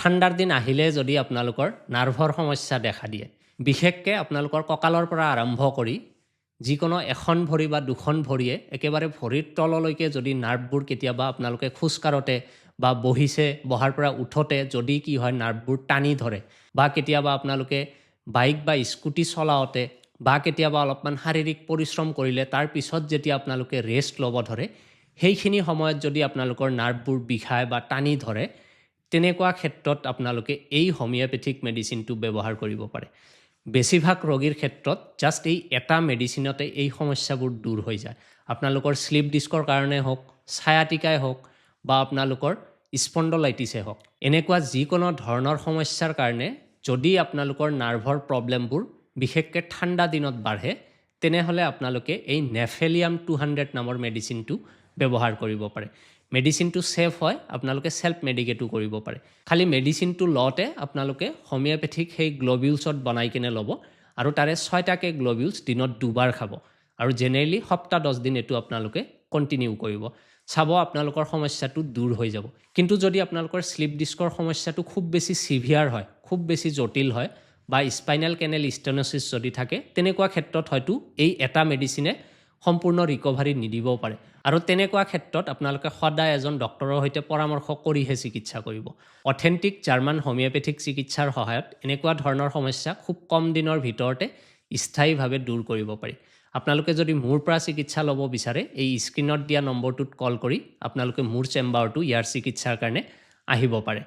ঠাণ্ডাৰ দিন আহিলে যদি আপোনালোকৰ নাৰ্ভৰ সমস্যা দেখা দিয়ে, বিশেষকৈ আপোনালোকৰ কঁকালৰ পৰা আৰম্ভ কৰি যিকোনো এখন ভৰি বা দুখন ভৰিয়ে একেবাৰে ভৰিৰ তললৈকে যদি নাৰ্ভবোৰ কেতিয়াবা আপোনালোকে খোজকাঢ়োতে বা বহাৰ পৰা উঠোতে যদি কি হয় নাৰ্ভবোৰ টানি ধৰে বা কেতিয়াবা আপোনালোকে বাইক বা স্কুটি চলাওঁতে বা কেতিয়াবা অলপমান শাৰীৰিক পৰিশ্ৰম কৰিলে তাৰ পিছত যেতিয়া আপোনালোকে ৰেষ্ট ল'ব ধৰে, সেইখিনি সময়ত যদি আপোনালোকৰ নাৰ্ভবোৰ বিষায় বা টানি ধৰে, তেনেকুৱা ক্ষেত্ৰত আপোনালোকে এই হোমিওপেথিক মেডিচিনটো ব্যৱহাৰ কৰিব পাৰে। বেছিভাগ ৰোগীৰ ক্ষেত্ৰত জাষ্ট এই এটা মেডিচিনতে এই সমস্যাবোৰ দূৰ হৈ যায়। আপোনালোকৰ স্লিপ ডিস্কৰ কাৰণে হওক, ছায়াটিকাই হওক বা আপোনালোকৰ স্পণ্ডলাইটিছে হওক, এনেকুৱা যিকোনো ধৰণৰ সমস্যাৰ কাৰণে যদি আপোনালোকৰ নাৰ্ভৰ প্ৰব্লেমবোৰ বিশেষকৈ ঠাণ্ডা দিনত বাঢ়ে, তেনেহ'লে আপোনালোকে এই নেফেলিয়াম 200 নামৰ মেডিচিনটো ব্যৱহাৰ কৰিব পাৰে। মেডিচিনটো ছেফ হয়, আপোনালোকে ছেল্ফ মেডিকেটো কৰিব পাৰে। খালি মেডিচিনটো লওঁতে আপোনালোকে হোমিওপেথিক সেই গ্ল'বিউলছত বনাই কিনে ল'ব আৰু তাৰে 6টাকৈ গ্ল'বিউলছ দিনত 2বাৰ খাব আৰু জেনেৰেলি সপ্তাহ 10 দিন এইটো আপোনালোকে কণ্টিনিউ কৰিব। চাব আপোনালোকৰ সমস্যাটো দূৰ হৈ যাব। কিন্তু যদি আপোনালোকৰ স্লিপ ডিস্কৰ সমস্যাটো খুব বেছি ছিভিয়াৰ হয়, খুব বেছি জটিল হয় বা স্পাইনেল কেনেল ষ্টেন'চিছ যদি থাকে, তেনেকুৱা ক্ষেত্ৰত হয়তো এই এটা মেডিচিনে সম্পূৰ্ণ ৰিকভাৰী নিদিবও পাৰে আৰু তেনেকুৱা ক্ষেত্ৰত আপোনালোকে সদায় এজন ডক্টৰৰ সৈতে পৰামৰ্শ কৰিহে চিকিৎসা কৰিব। অথেণ্টিক জাৰ্মান হোমিওপেথিক চিকিৎসাৰ সহায়ত এনেকুৱা ধৰণৰ সমস্যা খুব কম দিনৰ ভিতৰতে স্থায়ীভাৱে দূৰ কৰিব পাৰি। আপোনালোকে যদি মোৰ পৰা চিকিৎসা ল'ব বিচাৰে, এই স্ক্ৰীনত দিয়া নম্বৰটোত কল কৰি আপোনালোকে মোৰ চেম্বাৰটো ইয়াৰ চিকিৎসাৰ কাৰণে আহিব পাৰে।